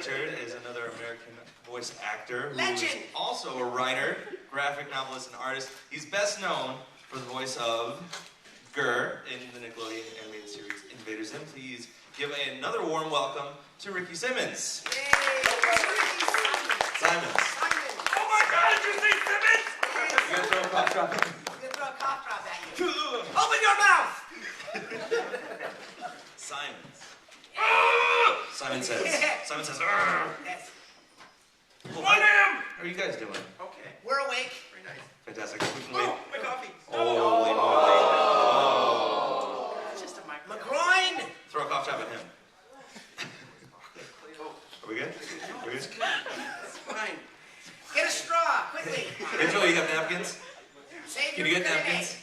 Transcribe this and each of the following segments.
Richard is another American voice actor who Legend! is also a writer, graphic novelist, and artist. He's best known for the voice of Gurr in the Nickelodeon animated series Invader Zim. Please give another warm welcome to Rikki Simmons. Yay! Simons. Oh my God, did you say Simmons? You gonna throw a cough drop? I'm gonna throw a cough drop at you. Open your mouth! Simons. Simon says. Simon says. Yes. Cool. My name! How are you guys doing? Okay. We're awake. Very nice. Fantastic. We can wait. Oh, my coffee. Holy moly. Oh. It's just a microphone. McGroin! Throw a cough drop at him. Are we good? Are we good? It's fine. Get a straw, quickly. Rachel, you got napkins? Save Can your you get grenade. napkins?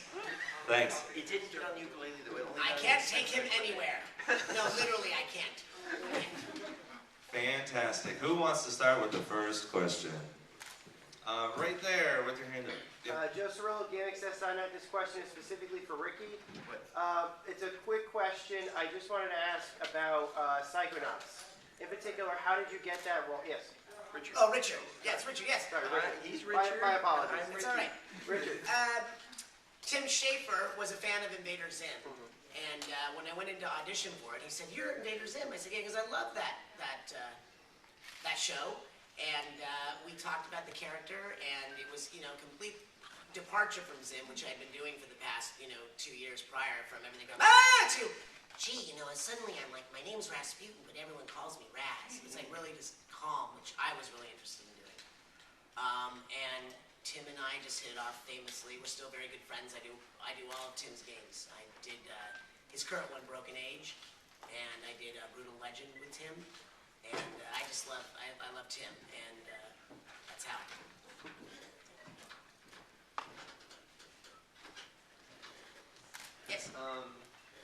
Thanks. He didn't get on the ukulele though. It only I does can't this. take him anywhere. No, literally, I can't. Fantastic. Who wants to start with the first question? Right there with your hand up. Yep. Joe Cirillo, GameXS.net. This question is specifically for Rikki. What? It's a quick question. I just wanted to ask about Psychonauts. In particular, how did you get that role? Yes. Richard. Oh, Richard. Yes, Richard, yes. Sorry, Richard. He's Richard. My apologies. I'm It's Ricky. all right. Richard. Tim Schafer was a fan of Invader Zim. And when I went into audition for it, he said, "You're Invader Zim." I said, "Yeah, because I love that show." And we talked about the character, and it was, complete departure from Zim, which I'd been doing for the past, 2 years prior, from everything going, to, gee, suddenly I'm like, my name's Rasputin, but everyone calls me Raz. It was like really just calm, which I was really interested in doing. And Tim and I just hit it off famously. We're still very good friends. I do all of Tim's games. I did his current one, Broken Age, and I did Brutal Legend with Tim. And I love Tim, and that's how. Yes.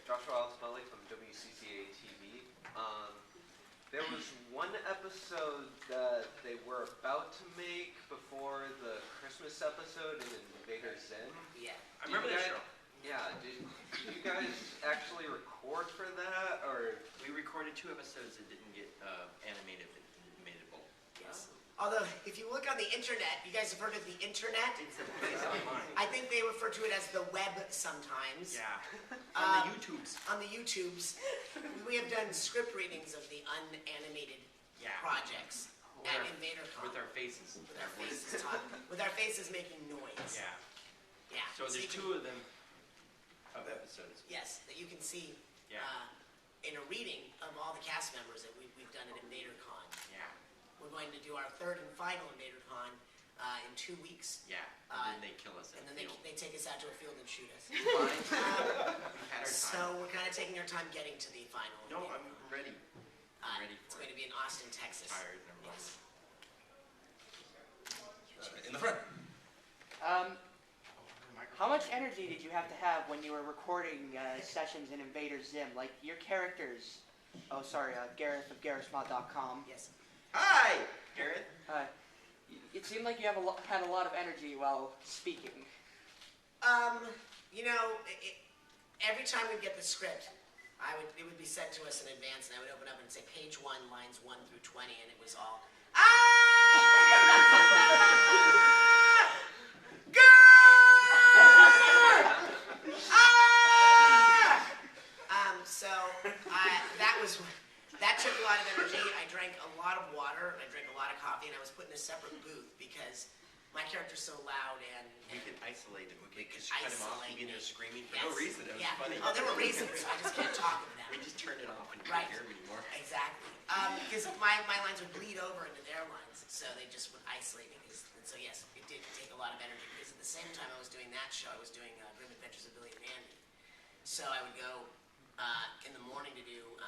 Joshua Alsmelly from WCCA TV. There was one episode that they were about to make before the Christmas episode in Invader Zim. Yeah. I remember that show. Yeah, did you guys actually record for that, or? We recorded 2 episodes that didn't get animatable. Yes. Although, if you look on the internet, you guys have heard of the internet? It's a place online. I think they refer to it as the web sometimes. Yeah. On the YouTubes. On the YouTubes. We have done script readings of the unanimated projects at InvaderCon. With our faces. With our faces with our faces making noise. Yeah. Yeah. So there's you 2 of them of episodes. Yes, that you can see Yeah. in a reading of all the cast members that we've done at InvaderCon. Yeah. We're going to do our 3rd and final InvaderCon in 2 weeks. Yeah. And then they kill us. And then they take us out to a field and shoot us. We've had our time. So we're kind of taking our time getting to the final. No, I'm ready. I'm ready It's for going it. to be in Austin, Texas. Tired and I'm Yes. In the front. How much energy did you have to have when you were recording sessions in Invader Zim? Like your characters. Oh, sorry, Gareth of GarethSmod.com. Yes. Hi, Garrett. It seemed like you had a lot of energy while speaking. Every time we get the script, it would be sent to us in advance, and I would open up and say page 1, lines 1 through 20, and it was all that took a lot of energy. I drank a lot of water, and I drank a lot of coffee, and I was put in a separate booth because my character's so loud and We could isolate him. We could just could cut him off and isolate be in there me. screaming for Yes. no reason. It was funny. Oh, there were reasons. I just can't talk of them. We just turned it off and Right. couldn't hear him anymore. Exactly. Because my lines would bleed over into their lines, so they just would isolate me. And so yes, it did take a lot of energy. Because at the same time I was doing that show, I was doing Grim Adventures of Billy and Mandy. So I would go in the morning to do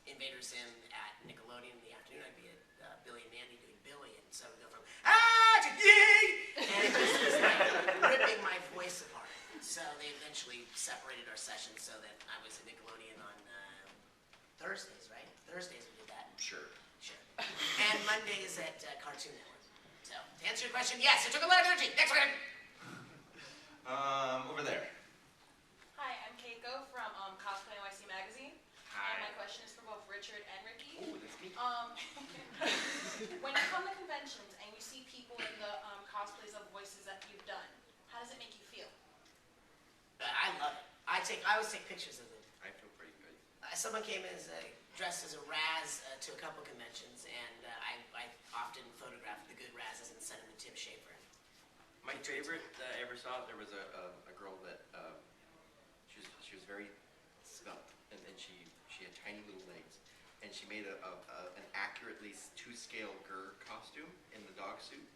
Invader Zim at Nickelodeon. In the afternoon I'd be at Billy and Mandy doing Billy, and so I would go from to yee, and it just was like ripping my voice apart. So they eventually separated our sessions so that I was at Nickelodeon on Thursdays, right? Thursdays we did that. Sure. Sure. And Mondays at Cartoon Network. So to answer your question, yes, it took a lot of energy. Next one. Over there. Hi, I'm Keiko from Cosplay NYC Magazine. Hi. And my question is for both Richard and Rikki. Oh, that's me. that you've done. How does it make you feel? I love it. I always take pictures of them. I feel pretty good. Someone came dressed as a Raz to a couple conventions, and I often photograph the good Razes and send them to Tim Schafer. My favorite that I ever saw, there was a girl that she was very svelte, and she had tiny little legs, and she made an accurately to-scale Gur costume in the dog suit.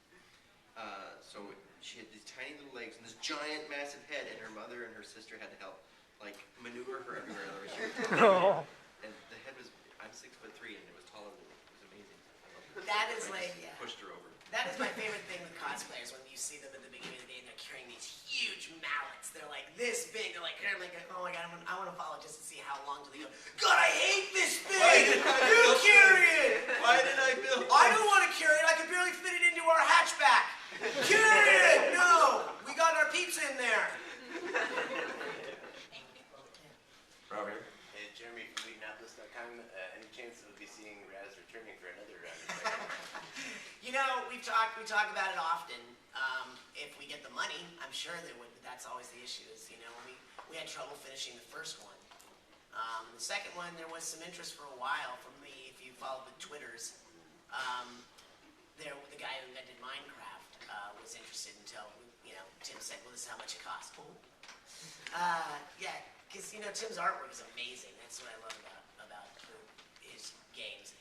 So she had these tiny little legs and this giant, massive head, and her mother and her sister had to help like maneuver her everywhere. She was tall. And the head was, I'm 6'3", and it was taller than me. It was amazing. I loved it. That is I like, just yeah. pushed her over. That is my favorite thing with cosplayers, when you see them at the beginning of the day and they're carrying these huge mallets. They're like this big. They're like, oh my god, I want to follow just to see how long do they go. God, I hate this thing! You carry it! Why did I build I don't want to carry it. I could barely fit it into our hatchback. Carry it! No! We got our pizza in there. Robert. Hey, Jeremy from Indianapolis.com. Any chance we'll be seeing Raz returning for another round? You know, we talk about it often. If we get the money, I'm sure there would, but that's always the issue. Is, you know, we had trouble finishing the first one. The second one, there was some interest for a while from if you followed the Twitters. The guy who invented Minecraft was interested until, you know, Tim said, well, this is how much it costs. Yeah, because, you know, Tim's artwork is amazing. That's what I love about his games.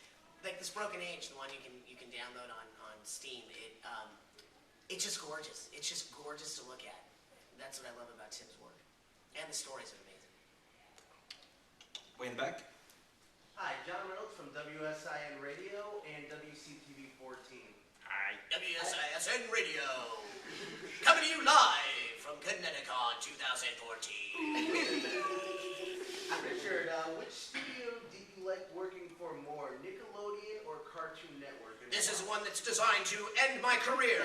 Like this Broken Age, the one you can download on Steam, it's just gorgeous. It's just gorgeous to look at. That's what I love about Tim's work. And the stories are amazing. Way in the back. Hi, John Reynolds from WSIN Radio and WCTV 14. Hi, WSISN Radio. Coming to you live from ConnectiCon 2014. Richard, which studio do you like working for more, Nickelodeon or Cartoon Network? This is one that's designed to end my career.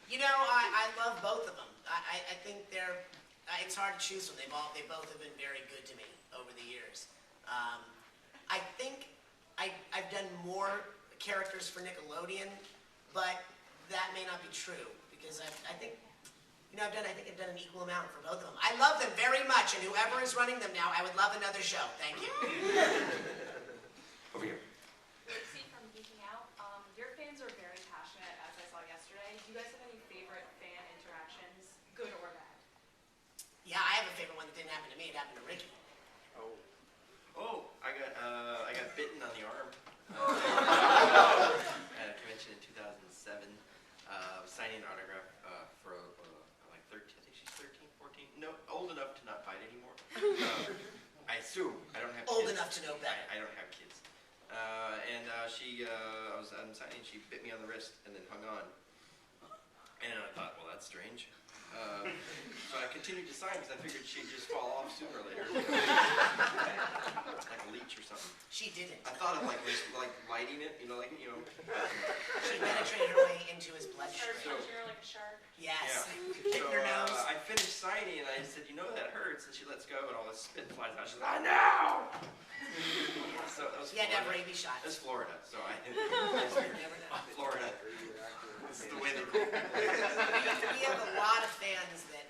You know, I love both of them. I think it's hard to choose them. They both have been very good to me over the years. I think I've done more characters for Nickelodeon, but that may not be true because I think I've done an equal amount for both of them. I love them very much, and whoever is running them now, I would love another show. Thank you. Over here. Rikki from Geeking Out. Your fans are very passionate, as I saw yesterday. Do you guys have any favorite fan interactions, good or bad? Yeah, I have a favorite one that didn't happen to me. It happened to Rikki. Oh, I got bitten on the arm at a convention in 2007. Signing an autograph for like 13. I think she's 13, 14. No, old enough to not bite anymore. I assume I don't have Old kids. enough to know better. I don't have kids. I was signing. She bit me on the wrist and then hung on. And I thought, well, that's strange. So I continued to sign because I figured she'd just fall off sooner or later. Like a leech or something. She didn't. I thought of like lighting it, She penetrated her way into his Or bloodstream. punch her like a shark? Yes. Yeah. Hit her nose. I finished signing and I said, that hurts. And she lets go and all this spit flies out. She's like, no! So that was He had to have Florida. rabies shots. That's Florida. So I Never know. Florida. This is the way they We have a lot of fans that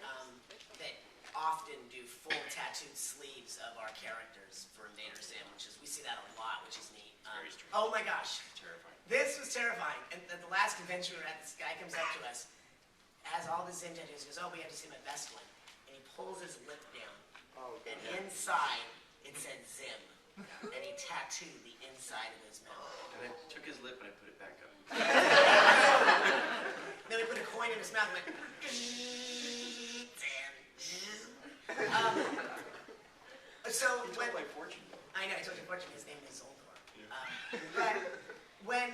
often do full tattooed sleeves of our characters for Invader Zim, we see that a lot, which is neat. Very strange. Oh my gosh. Terrifying. This was terrifying. And at the last convention we were at, this guy comes up to us, has all the Zim tattoos, goes, oh, we have to see my best one. And he pulls his lip down. And inside, it said Zim. And he tattooed the inside of his mouth. And I took his lip and I put it back up. Then we put a coin in his mouth and went, Zim. So You when... told my fortune. I know, I told you fortune, his name is Zoldor. But when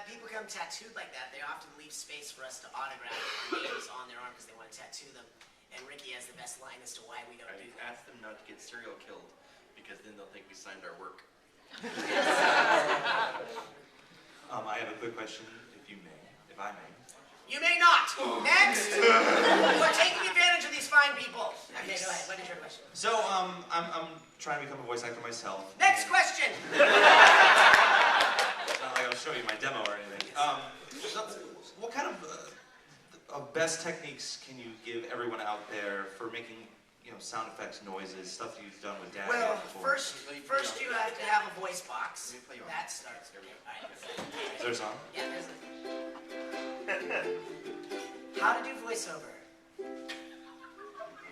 people come tattooed like that, they often leave space for us to autograph their names on their arm because they want to tattoo them. And Rikki has the best line as to why we don't I do that. asked them not to get serial killed because then they'll think we signed our work. I have a quick question, if I may. You may not! Next! You are taking advantage of these fine people. Okay, go ahead. What is your question? So, I'm trying to become a voice actor myself. Next question! It's not like I'll show you my demo or anything. So, what kind of best techniques can you give everyone out there for making, sound effects, noises, stuff you've done with Dad Well, before? first you have to have a voice box. That starts. All right. Is there a song? Yeah, there's How to do voiceover.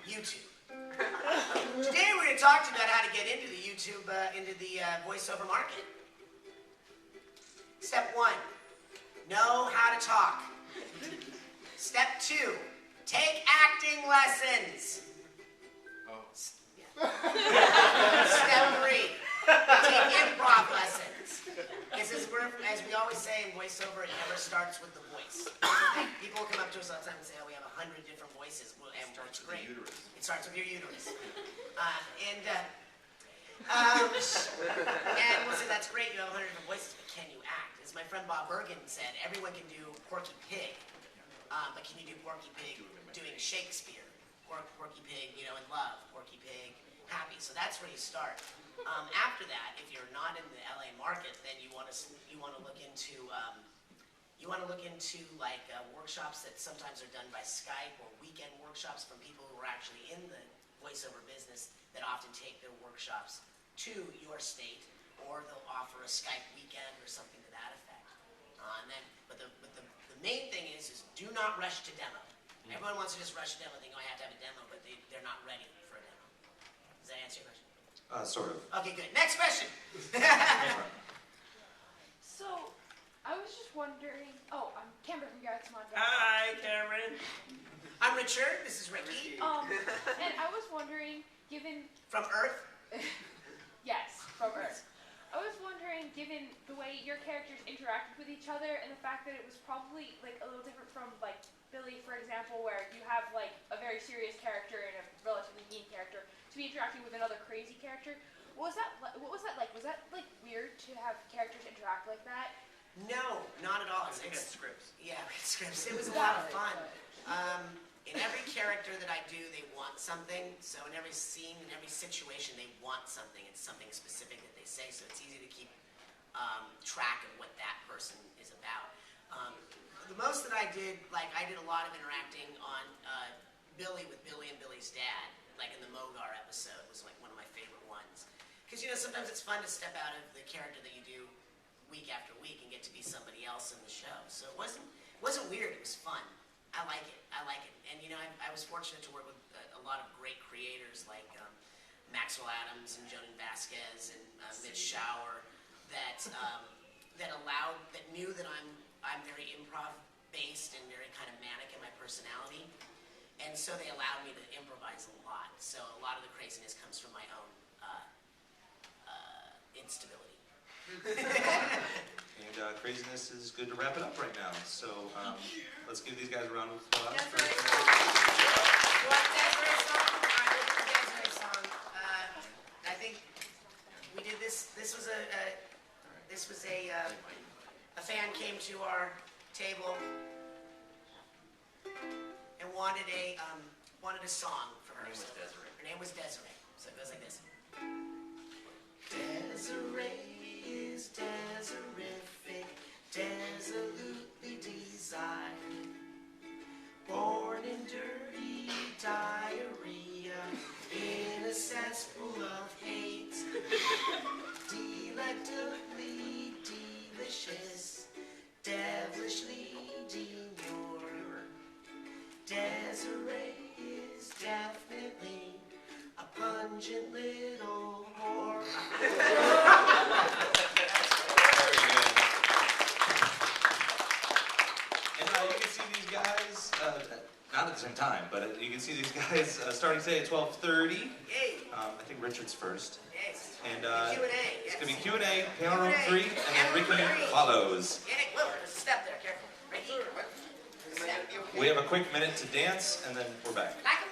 YouTube. Today we're going to talk to you about how to get into the YouTube, into the voiceover market. Step 1, know how to talk. Step 2, take acting lessons. Step 3, take improv lessons. As we always say in voiceover, it never starts with the voice. People will come up to us all the time and say, oh, we have 100 different voices. And it's great. It starts with your uterus. And we'll say, that's great, you have 100 different voices, but can you act? As my friend Bob Bergen said, everyone can do Porky Pig, but can you do Porky Pig doing Shakespeare? Porky Pig, in love, Porky Pig, happy. So that's where you start. After that, if you're not in the LA market, then you want to look into like workshops that sometimes are done by Skype, or weekend workshops from people who are actually in the voiceover business that often take their workshops to your state, or they'll offer a Skype weekend or something to that effect. But the main thing is do not rush to demo. Everyone wants to just rush a demo, thinking, I have to have a demo, but they're not ready for a demo. Does that answer your question? Sort of. Okay, good. Next question. So, I was just wondering. Oh, I'm Cameron from Garrett's Mod. Hi, Cameron. I'm Richard. This is Rikki. And I was wondering, given From Earth. yes, from Earth. I was wondering, given the way your characters interacted with each other, and the fact that it was probably like a little different from like Billy, for example, where you have like a very serious character and a relatively mean character to be interacting with another crazy character. What was that like? Was that like weird to have characters interact like that? No, not at all. We had scripts. Yeah, we had scripts. It was a lot of fun. In every character that I do, they want something. So in every scene, in every situation, they want something. It's something specific that they say. So it's easy to keep track of what that person is about. The most that I did a lot of interacting on Billy with Billy and Billy's dad, like in the Mogar episode, was like one of my favorite ones. Because sometimes it's fun to step out of the character that you do week after week and get to be somebody else in the show. So it wasn't weird. It was fun. I like it. And I was fortunate to work with a lot of great creators like Maxwell Adams and Jonan Vasquez and Mitch Schauer that knew that I'm very improv based and very kind of manic in my personality, and so they allowed me to improvise a lot. So a lot of the craziness comes from my own instability. And craziness is good to wrap it up right now. So let's give these guys a round of applause. Desiree song. I think we did this. This was a fan came to our table and wanted a song for her. Her name was Desiree. So it goes like this. Desiree is Deserific, resolutely desired. Born in dirty diarrhea, in a cesspool of hate. Delectably delicious, devilishly demure. Desiree is definitely a pungent little whore. You can see these guys, not at the same time, but you can see these guys starting today at 12:30. I think Richard's first. Yes. And Q&A. it's going to be Q&A, panel room 3, and then Rikki follows. Whoa, there's a step there, careful. Rikki. We have a quick minute to dance, and then we're back. Back